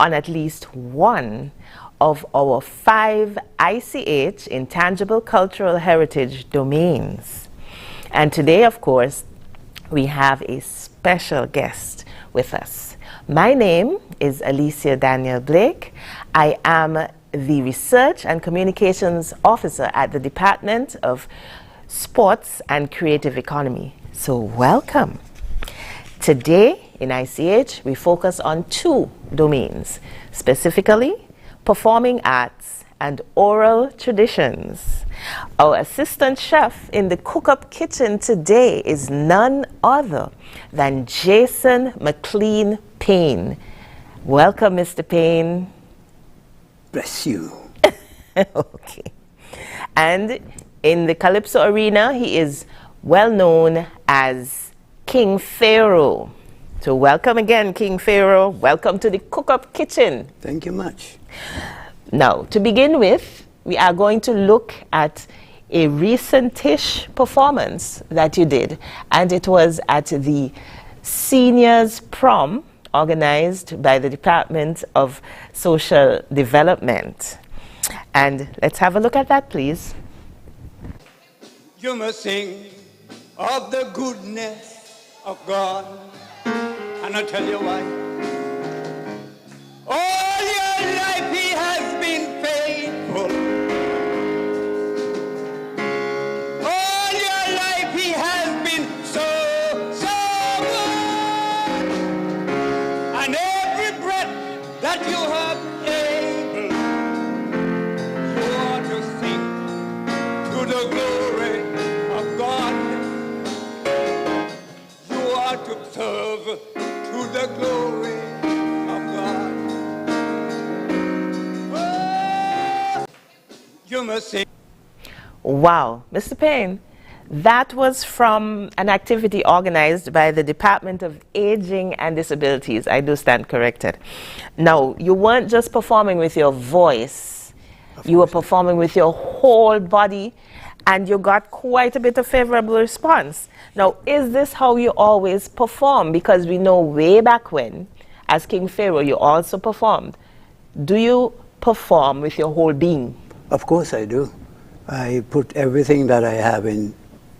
on at least one of our 5 ICH, Intangible Cultural Heritage domains. And today, of course, we have a special guest with us. My name is Alicia Daniel Blake. I am the Research and Communications Officer at the Department of Sports and Creative Economy. So welcome. Today in ICH, we focus on 2 domains, specifically performing arts and oral traditions. Our assistant chef in the CookUp kitchen today is none other than Jason McClean Payne. Welcome, Mr. Payne. Bless you. Okay. And in the calypso arena, he is well known as King Pharaoh. So welcome again, King Pharaoh. Welcome to the CookUp kitchen. Thank you much. Now, to begin with, we are going to look at a recent-ish performance that you did, and it was at the Seniors Prom organized by the Department of Social Development. And let's have a look at that, please. You must sing of the goodness of God, and I'll tell you why. All your life He has been faithful. All your life He has been so good. And every breath that you have able, you ought to sing to the glory of God. You ought to serve to the glory of God. Oh, you must sing. Wow, Mr. Payne, that was from an activity organized by the Department of Aging and Disabilities. I do stand corrected. Now, you weren't just performing with your voice, you were performing with your whole body, and you got quite a bit of favorable response. Now, is this how you always perform? Because we know way back when, as King Pharaoh, you also performed. Do you perform with your whole being? Of course I do. I put everything that I have into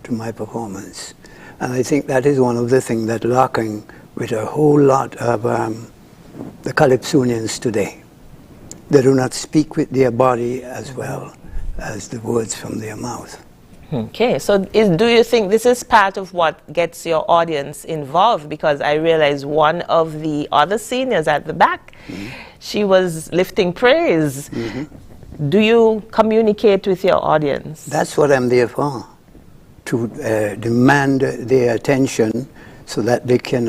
my performance. And I think that is one of the things that's lacking with a whole lot of the Calypsonians today. They do not speak with their body as well as the words from their mouth. Okay, so do you think this is part of what gets your audience involved? Because I realize one of the other seniors at the back, she was lifting praise. Do you communicate with your audience? That's what I'm there for, to demand their attention so that they can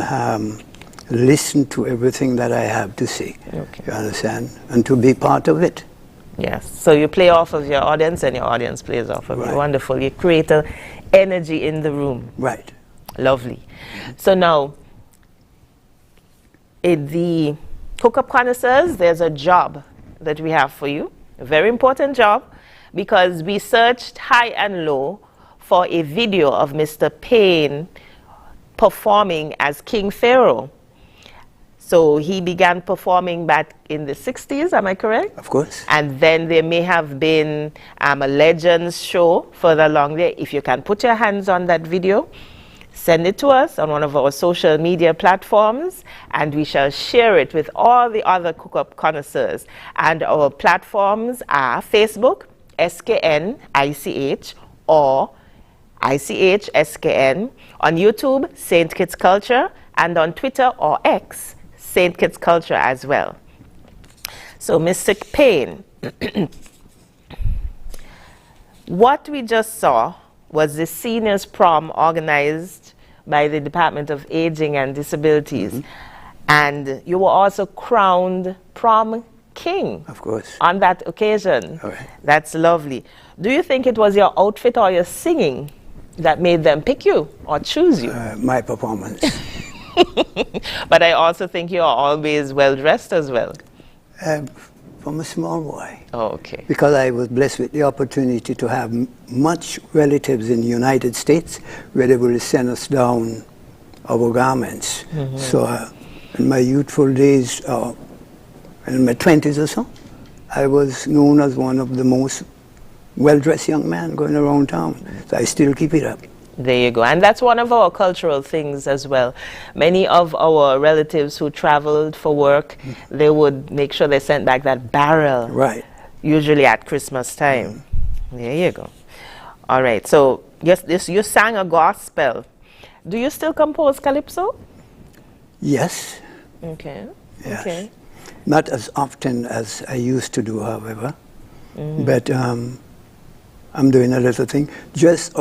listen to everything that I have to say. Okay. You understand? And to be part of it. Yes, so you play off of your audience and your audience plays off of you. Wonderful. You create an energy in the room. Right. Lovely. So now, in the CookUp connoisseurs, there's a job that we have for you, a very important job, because we searched high and low for a video of Mr. Payne performing as King Pharaoh. So he began performing back in the 60s, am I correct? Of course. And then there may have been a Legends show further along there. If you can put your hands on that video, send it to us on one of our social media platforms, and we shall share it with all the other CookUp connoisseurs. And our platforms are Facebook, SKN, ICH, or ICH, SKN, on YouTube, St. Kitts Culture, and on Twitter or X, St. Kitts Culture as well. So, Mr. Payne, what we just saw was the Seniors Prom organized by the Department of Aging and Disabilities. And you were also crowned prom king. Of course. On that occasion. All right. That's lovely. Do you think it was your outfit or your singing that made them pick you or choose you? My performance. But I also think you are always well dressed as well. From a small boy. Oh, okay. Because I was blessed with the opportunity to have much relatives in the United States where they will send us down our garments. So in my youthful days, in my 20s or so, I was known as one of the most well-dressed young men going around town. So I still keep it up. There you go. And that's one of our cultural things as well. Many of our relatives who traveled for work, they would make sure they sent back that barrel. Right. Usually at Christmas time. There you go. All right. So yes, you sang a gospel. Do you still compose calypso? Yes. Okay. Yes. Okay. Not as often as I used to do, however. But I'm doing a little thing. Just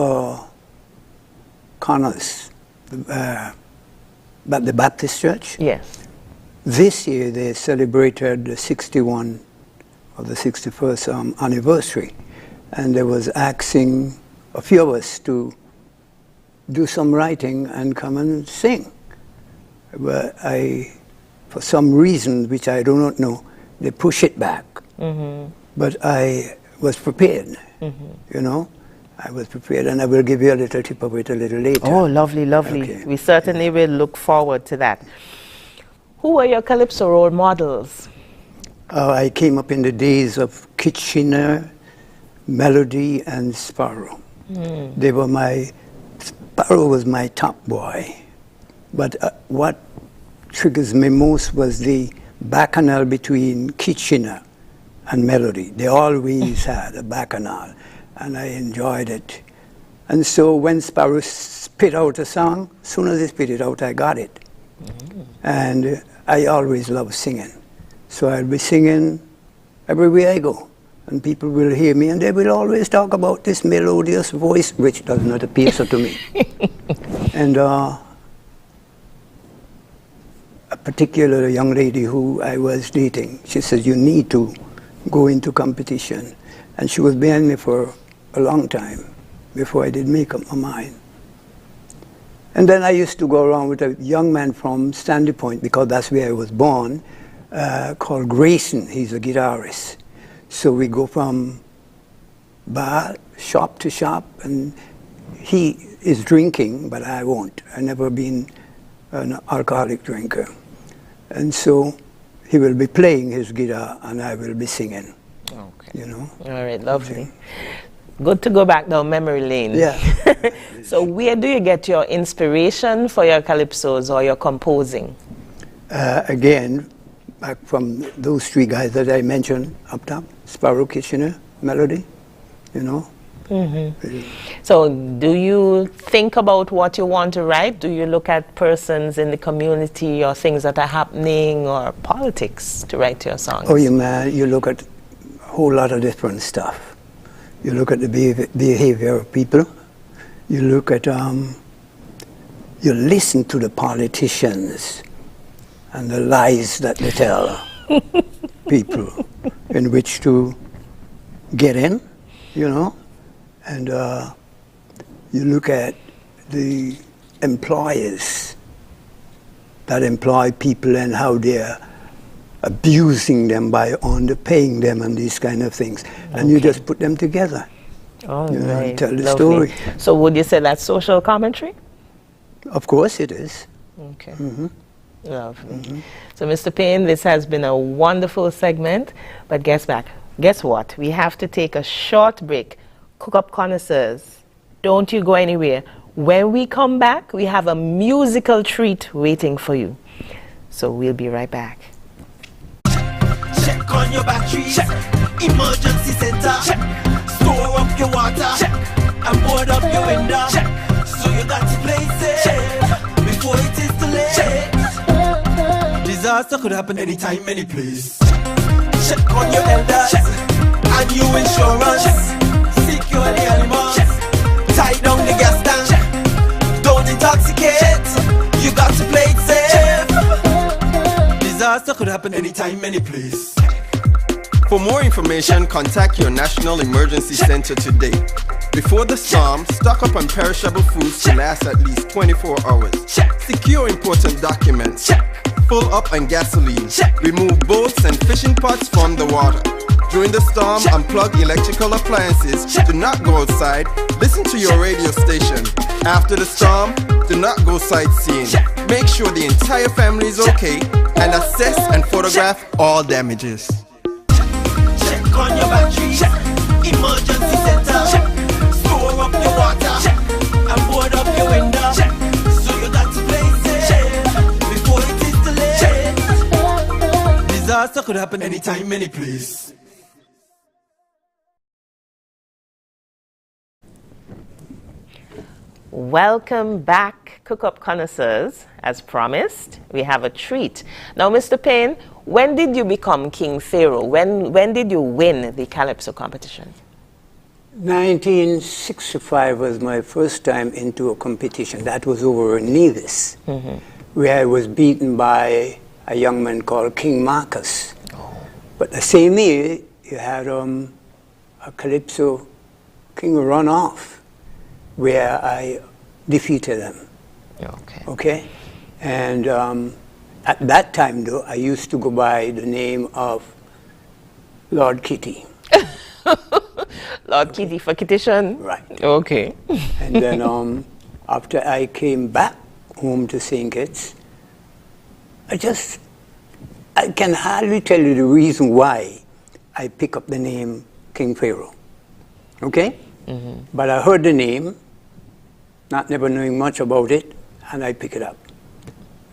Connors, at the Baptist Church. Yes. This year they celebrated the 61 or the 61st anniversary, and they was asking a few of us to do some writing and come and sing. But for some reason which I do not know, they push it back. But I was prepared, you know. I was prepared, and I will give you a little tip of it a little later. Oh, lovely, lovely. Okay. We certainly will look forward to that. Who were your calypso role models? I came up in the days of Kitchener, Melody, and Pharaoh. Pharaoh was my top boy. But what triggers me most was the bacchanal between Kitchener and Melody. They always had a bacchanal, and I enjoyed it. And so when Pharaoh spit out a song, as soon as he spit it out, I got it. And I always loved singing. So I'll be singing everywhere I go. And people will hear me, and they will always talk about this melodious voice, which does not appear so to me. And a particular young lady who I was dating, she said, you need to go into competition. And she was behind me for a long time before I did make up my mind. And then I used to go around with a young man from Sandy Point, because that's where I was born, called Grayson. He's a guitarist. So we go from bar, shop to shop, and he is drinking, but I won't. I've never been an alcoholic drinker. And so he will be playing his guitar, and I will be singing. Okay. You know? All right, lovely. Good to go back down memory lane. Yeah. So where do you get your inspiration for your calypsos or your composing? Again, back from those three guys that I mentioned up top, Pharaoh, Kitchener, Melody, you know. So do you think about what you want to write? Do you look at persons in the community or things that are happening or politics to write your songs? Oh, you look at a whole lot of different stuff. You look at the behavior of people. You look at, you listen to the politicians and the lies that they tell people in which to get in, you know. And you look at the employers that employ people and how they're abusing them by underpaying them and these kind of things. And you just put them together. Oh, you know, right. and tell the Lovely. story. So would you say that's social commentary? Of course it is. Okay. Lovely. So Mr. Payne, this has been a wonderful segment, but guess what? We have to take a short break. CookUp connoisseurs, don't you go anywhere. When we come back, we have a musical treat waiting for you. So we'll be right back. Check on your battery. Check. Emergency center. Check. Store up your water. Check. And board up your window. Check. So you got to place it before it is too late. Check. Disaster could happen anytime, any place. Check on your elders. Check. And your insurance. Check. Secure the animals. Check. Tie down the gas tank. Check. Don't intoxicate. You got to play it safe. Disaster could happen anytime, any place. For more information, contact your National Emergency Center today. Before the storm, stock up on perishable foods to last at least 24 hours. Secure important documents. Full up on gasoline. Remove boats and fishing pots from the water. During the storm, unplug electrical appliances. Do not go outside. Listen to your radio station. After the storm, do not go sightseeing. Make sure the entire family is okay and assess and photograph all damages. Check on your batteries. Emergency center. Store up your water. And board up your window. So you got to place it before it is too late. Disaster could happen anytime, any place. Welcome back, CookUp connoisseurs. As promised, we have a treat. Now, Mr. Payne, when did you become King Pharaoh? When did you win the calypso competition? 1965 was my first time into a competition. That was over in Nevis, where I was beaten by a young man called King Marcus. But the same year, you had a calypso king runoff, where I defeated him. Okay? And at that time, though, I used to go by the name of Lord Kitty. Lord Kitty for Kittition? Right. Okay. And then after I came back home to St. Kitts, I can hardly tell you the reason why I pick up the name King Pharaoh. Okay? But I heard the name, not never knowing much about it, and I pick it up.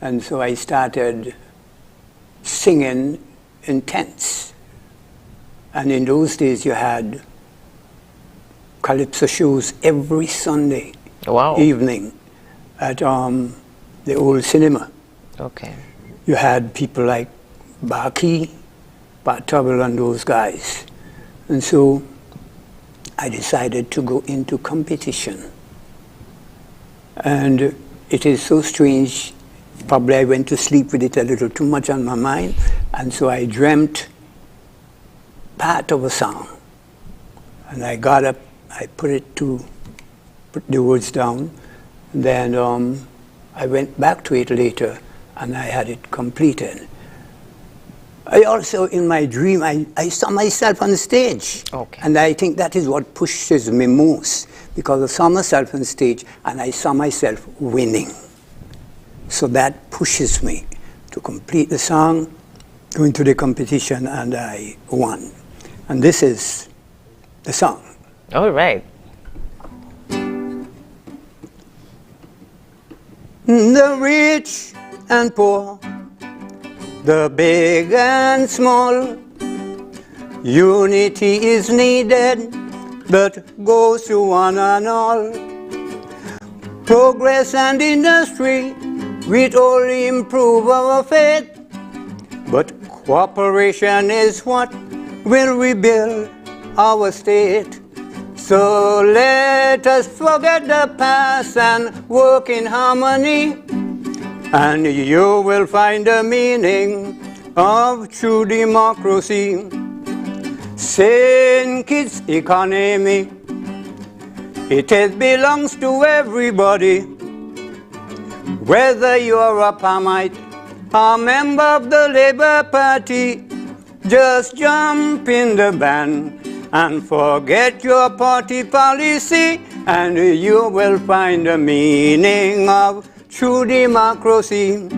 And so I started singing in tents. And in those days you had calypso shows every Sunday evening at the old cinema. Okay. You had people like Baki, Pat Tubble, and those guys. And so I decided to go into competition. And it is so strange, probably I went to sleep with it a little too much on my mind, and so I dreamt part of a song. And I got up, I put the words down, and then I went back to it later, and I had it completed. I also, in my dream, I saw myself on the stage. Okay. And I think that is what pushes me most, because I saw myself on stage and I saw myself winning. So that pushes me to complete the song, go into the competition, and I won. And this is the song. All right. The rich and poor, the big and small, unity is needed, but goes to one and all. Progress and industry will only improve our faith, but cooperation is what will rebuild our state. So let us forget the past and work in harmony, and you will find the meaning of true democracy. St. Kitts economy, it belongs to everybody. Whether you're a Palmite or member of the Labour Party, just jump in the van and forget your party policy, and you will find the meaning of true democracy.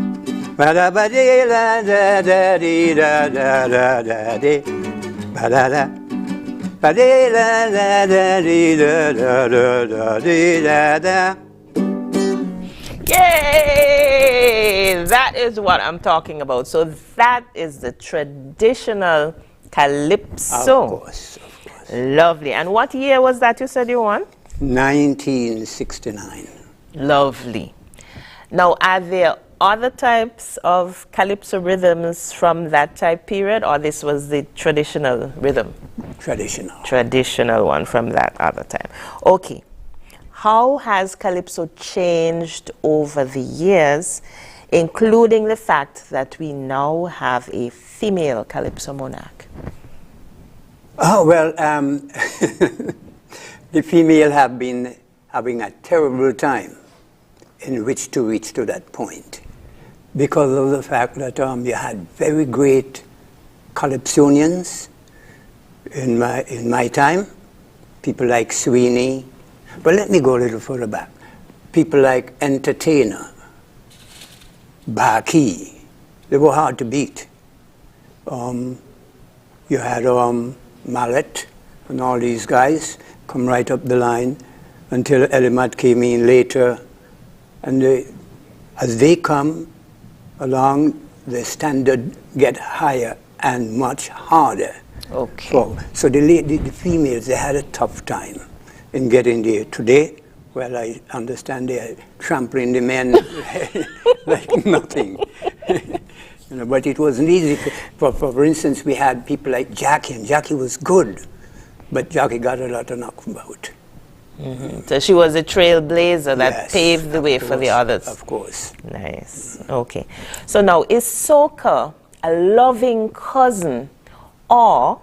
Yay! That is what I'm talking about. So that is the traditional calypso. Of course. Lovely. And what year was that you said you won? 1969. Lovely. Now, are there other types of calypso rhythms from that type period, or this was the traditional rhythm? Traditional. Traditional one from that other time. Okay. How has calypso changed over the years, including the fact that we now have a female calypso monarch? Oh, well, the female have been having a terrible time in which to reach to that point, because of the fact that you had very great calypsonians, in my time, people like Sweeney. But let me go a little further back. People like Entertainer, Baki, they were hard to beat. You had Mallet and all these guys come right up the line until Elimat came in later. And as they come along, the standard get higher and much harder. Okay. So the females, they had a tough time in getting there. Today, well, I understand they are trampling the men like nothing. You know, but it wasn't easy. For instance, we had people like Jackie, and Jackie was good, but Jackie got a lot of knockabout. Mm-hmm. So she was a trailblazer that Yes, paved the way for the others. Of course. Nice. Okay. So now, is soca a loving cousin or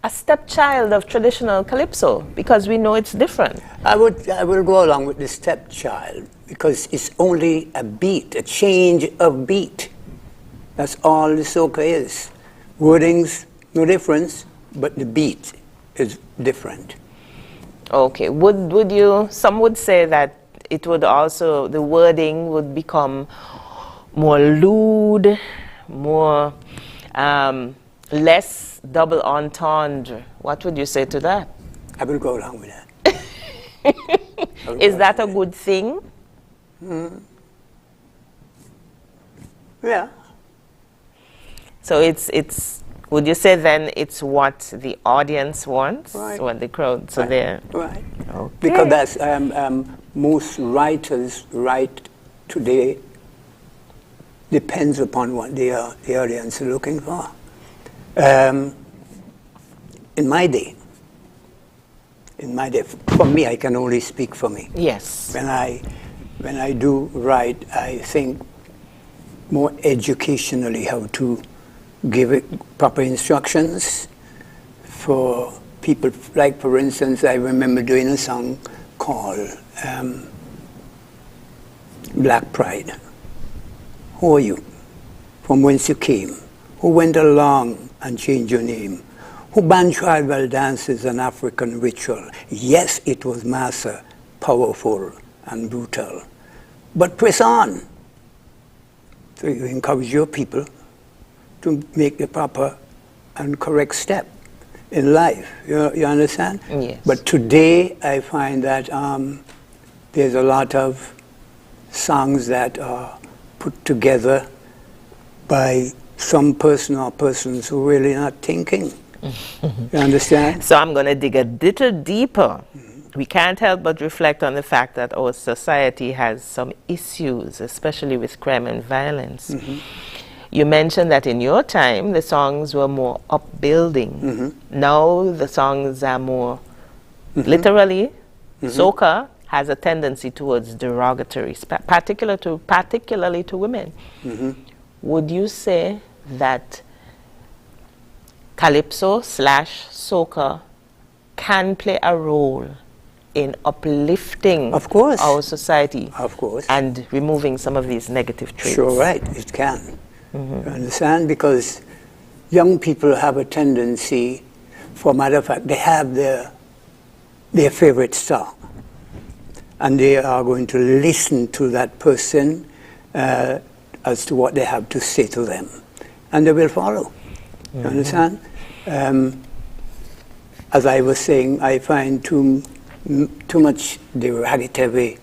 a stepchild of traditional calypso? Because we know it's different. I will go along with the stepchild because it's only a beat, a change of beat. That's all the soca is. Wording's no difference, but the beat is different. Okay. Would you? Some would say that it would also, the wording would become more lewd, more less double entendre. What would you say to that? I will go along with that. Is that a good thing? Yeah. So it's. Would you say then it's what the audience wants, Right. what the crowd? So there. Right. Okay. Because that's most writers write today depends upon what the audience are looking for. In my day, for me, I can only speak for me. Yes. When I do write, I think more educationally how to give it proper instructions for people. Like, for instance, I remember doing a song called Black Pride. Who are you? From whence you came? Who went along and changed your name? Who banned tribal dances and African ritual? Yes, it was massa, powerful and brutal. But press on. So you encourage your people to make the proper and correct step in life. You understand? Yes. But today I find that there's a lot of songs that are put together by some person or persons who really not thinking. You understand? So I'm going to dig a little deeper. We can't help but reflect on the fact that our society has some issues, especially with crime and violence. You mentioned that in your time, the songs were more upbuilding. Now the songs are more literally. Soca has a tendency towards derogatory, particularly to women. Would you say that calypso / soca can play a role in uplifting Of course. our society Of course. and removing some of these negative traits? Sure, right, it can. You understand? Because young people have a tendency, for matter of fact, they have their favorite star. And they are going to listen to that person as to what they have to say to them. And they will follow. You understand? As I was saying, I find too much derogatory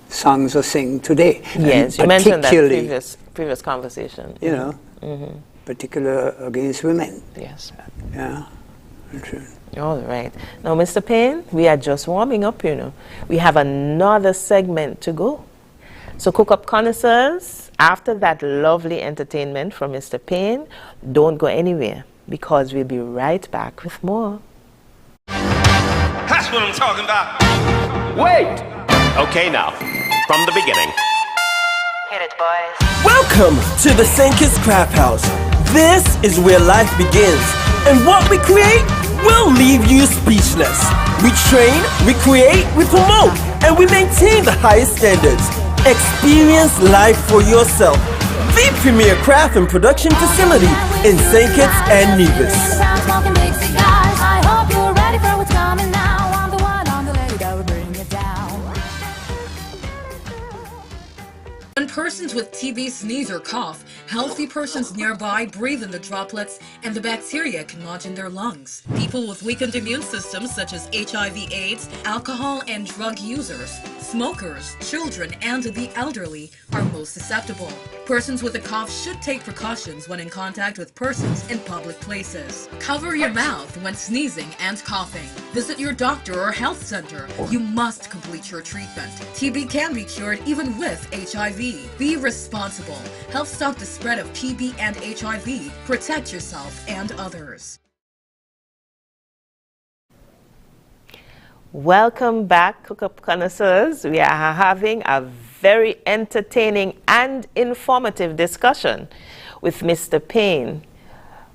songs are sing today. Yes, you mentioned that previous conversation. You know, particular against women. Yes. Yeah, true. All right. Now, Mr. Payne, we are just warming up, you know. We have another segment to go. So, CookUp connoisseurs, after that lovely entertainment from Mr. Payne, don't go anywhere because we'll be right back with more. That's what I'm talking about. Wait! Okay, now, from the beginning. Hit it, boys. Welcome to the Sinkers Craft House. This is where life begins, and what we create will leave you speechless. We train, we create, we promote, and we maintain the highest standards. Experience life for yourself. The premier craft and production facility in St. Kitts and Nevis. persons with TB sneeze or cough, healthy persons nearby breathe in the droplets and the bacteria can lodge in their lungs. People with weakened immune systems such as HIV/AIDS, alcohol and drug users, smokers, children, and the elderly are most susceptible. Persons with a cough should take precautions when in contact with persons in public places. Cover your mouth when sneezing and coughing. Visit your doctor or health center. You must complete your treatment. TB can be cured even with HIV. Be responsible. Help stop the spread of TB and HIV. Protect yourself and others. Welcome back, CookUp connoisseurs. We are having a very entertaining and informative discussion with Mr. Payne,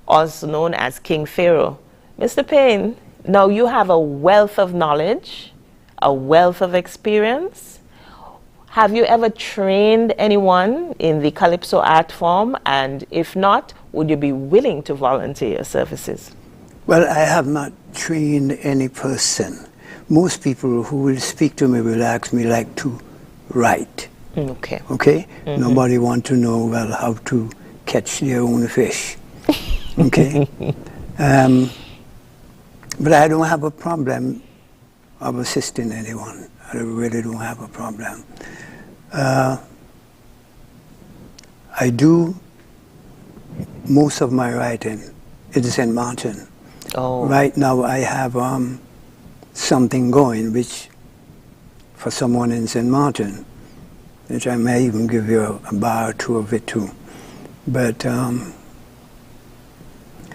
also known as King Pharaoh. Mr. Payne, now you have a wealth of knowledge, a wealth of experience. Have you ever trained anyone in the calypso art form? And if not, would you be willing to volunteer your services? Well, I have not trained any person. Most people who will speak to me will ask me like to write. Okay. Okay? Nobody want to know, well, how to catch their own fish. Okay? But I don't have a problem of assisting anyone. I really don't have a problem. I do most of my writing in St. Martin. Oh. Right now I have something going which for someone in St. Martin, which I may even give you a bar or two of it too. But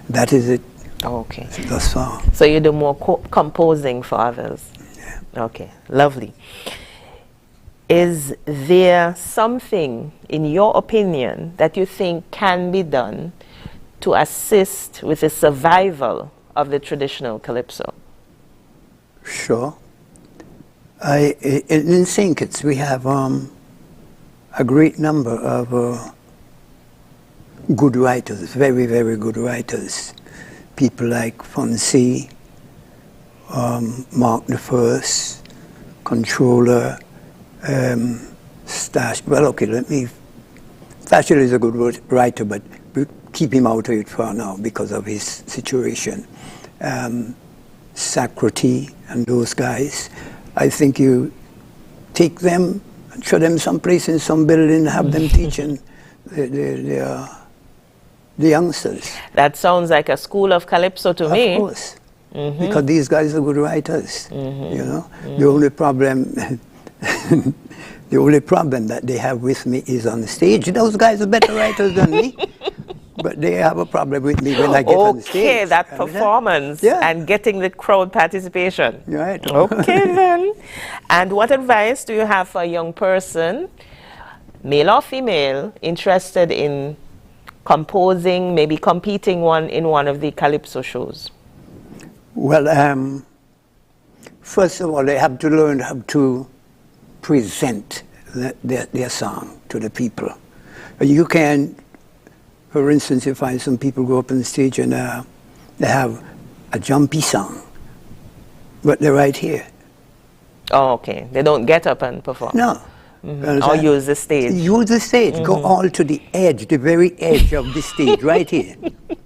that is it. Okay. Thus far. So you do more composing for others? Yeah. Okay, lovely. Is there something, in your opinion, that you think can be done to assist with the survival of the traditional calypso? Sure. In St. Kitts we have a great number of good writers, very, very good writers. People like Fonzie, Mark the First, Controller, Stash. Well, okay, Thatcher is a good writer, but we'll keep him out of it for now because of his situation. Socrates and those guys. I think you take them, show them someplace in some building, have them teaching the youngsters. That sounds like a school of calypso to me. Of course, because these guys are good writers. You know, the only problem, the only problem that they have with me is on the stage. Those guys are better writers than me. But they have a problem with me when I get on the stage. Okay, that performance and getting the crowd participation. Right. Okay then. And what advice do you have for a young person, male or female, interested in composing, maybe competing in one of the calypso shows? Well, first of all, they have to learn how to present their song to the people. You can. For instance, you find some people go up on the stage and they have a jumpy song, but they're right here. Oh, okay. They don't get up and perform. No. Or use the stage. Use the stage. Go all to the edge, the very edge of the stage, right here.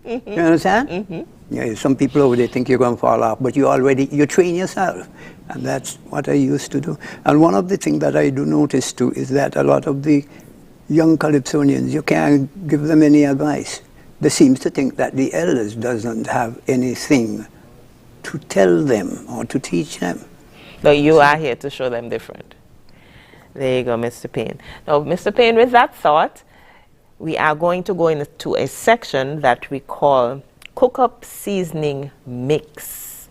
You understand? Yeah, some people over there think you're going to fall off, but you train yourself. And that's what I used to do. And one of the things that I do notice too is that a lot of the young calypsonians, you can't give them any advice. They seem to think that the elders doesn't have anything to tell them or to teach them. So you are here to show them different. There you go, Mr. Payne. Now, Mr. Payne, with that thought, we are going to go into a section that we call CookUp Seasoning Mix,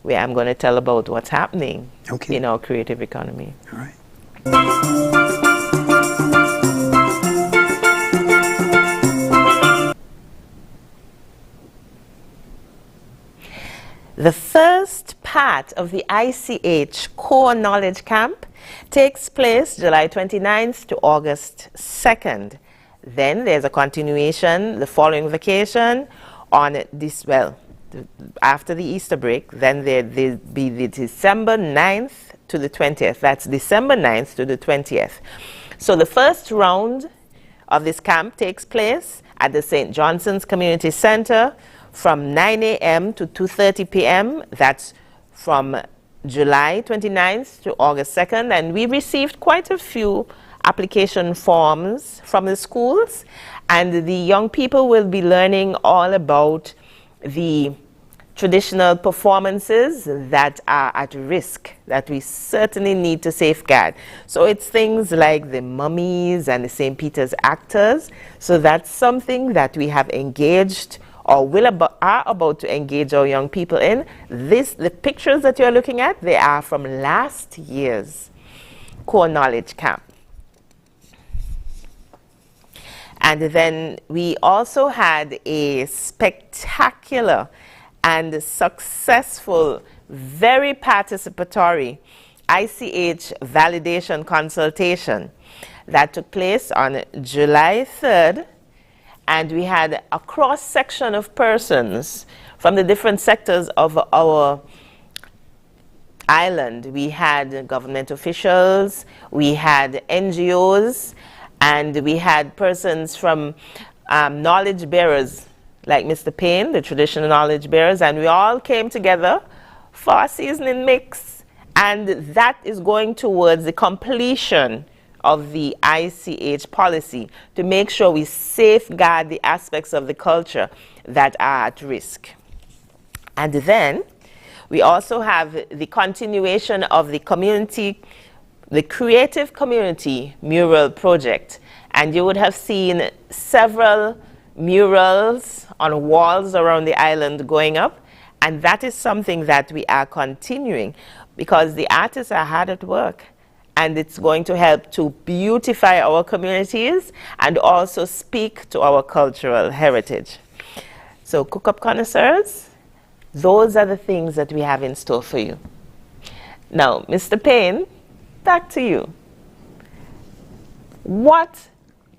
where I'm going to tell about what's happening in our creative economy. All right. The first part of the ICH Core Knowledge Camp takes place July 29th to August 2nd. Then there's a continuation the following vacation on this, after the Easter break. Then there'll be the December 9th to the 20th. That's December 9th to the 20th. So the first round of this camp takes place at the St. Johnson's Community Center from 9 a.m. to 2:30 p.m. That's from July 29th to August 2nd. And we received quite a few application forms from the schools. And the young people will be learning all about the traditional performances that are at risk, that we certainly need to safeguard. So it's things like the mummies and the St. Peter's actors. So that's something that we have engaged or are about to engage our young people in. The pictures that you're looking at, they are from last year's Core Knowledge Camp. And then we also had a spectacular and successful, very participatory ICH validation consultation that took place on July 3rd. And we had a cross-section of persons from the different sectors of our island. We had government officials, we had NGOs, and we had persons from knowledge bearers, like Mr. Payne, the traditional knowledge bearers, and we all came together for a seasoning mix. And that is going towards the completion of the ICH policy to make sure we safeguard the aspects of the culture that are at risk. And then we also have the continuation of the community, the Creative Community Mural Project. And you would have seen several murals on walls around the island going up, and that is something that we are continuing because the artists are hard at work, and it's going to help to beautify our communities and also speak to our cultural heritage. So CookUp connoisseurs, those are the things that we have in store for you. Now, Mr. Payne, back to you. What,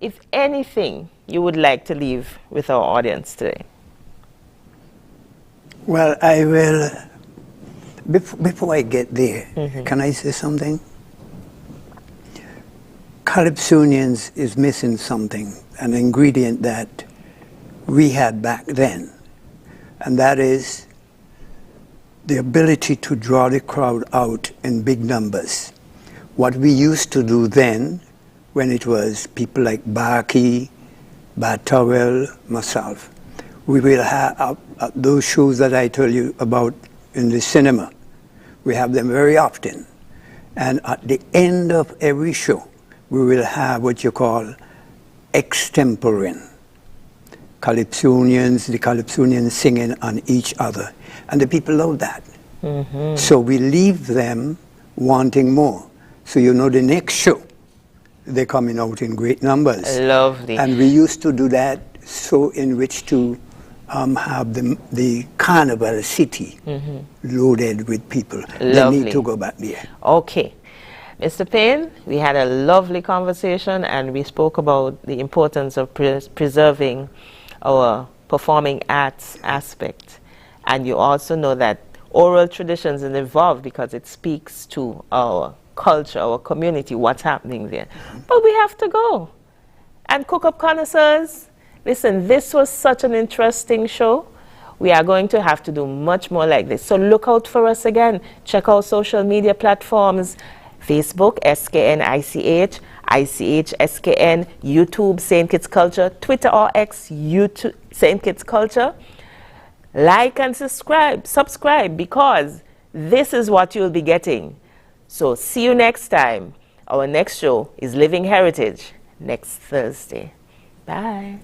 if anything, you would like to leave with our audience today? Well, I will, before I get there, can I say something? Calypsonians is missing something, an ingredient that we had back then, and that is the ability to draw the crowd out in big numbers. What we used to do then, when it was people like Barkey, Bartowell, myself, we will have those shows that I told you about in the cinema. We have them very often. And at the end of every show, we will have what you call extemporanean. Calypsonians, the Calypsonians singing on each other. And the people love that. So we leave them wanting more. So you know the next show, they're coming out in great numbers. Lovely. And we used to do that so in which to have the carnival city loaded with people. Lovely. They need to go back there. Okay. Mr. Payne, we had a lovely conversation and we spoke about the importance of preserving our performing arts aspect. And you also know that oral traditions is involved because it speaks to our culture, our community, what's happening there. But we have to go. And CookUp connoisseurs, listen, this was such an interesting show. We are going to have to do much more like this. So look out for us again. Check out social media platforms, Facebook, SKN ICH, ICH SKN, YouTube, St. Kitts Culture, Twitter or X, YouTube, St. Kitts Culture. Like and subscribe because this is what you'll be getting. So see you next time. Our next show is Living Heritage next Thursday. Bye.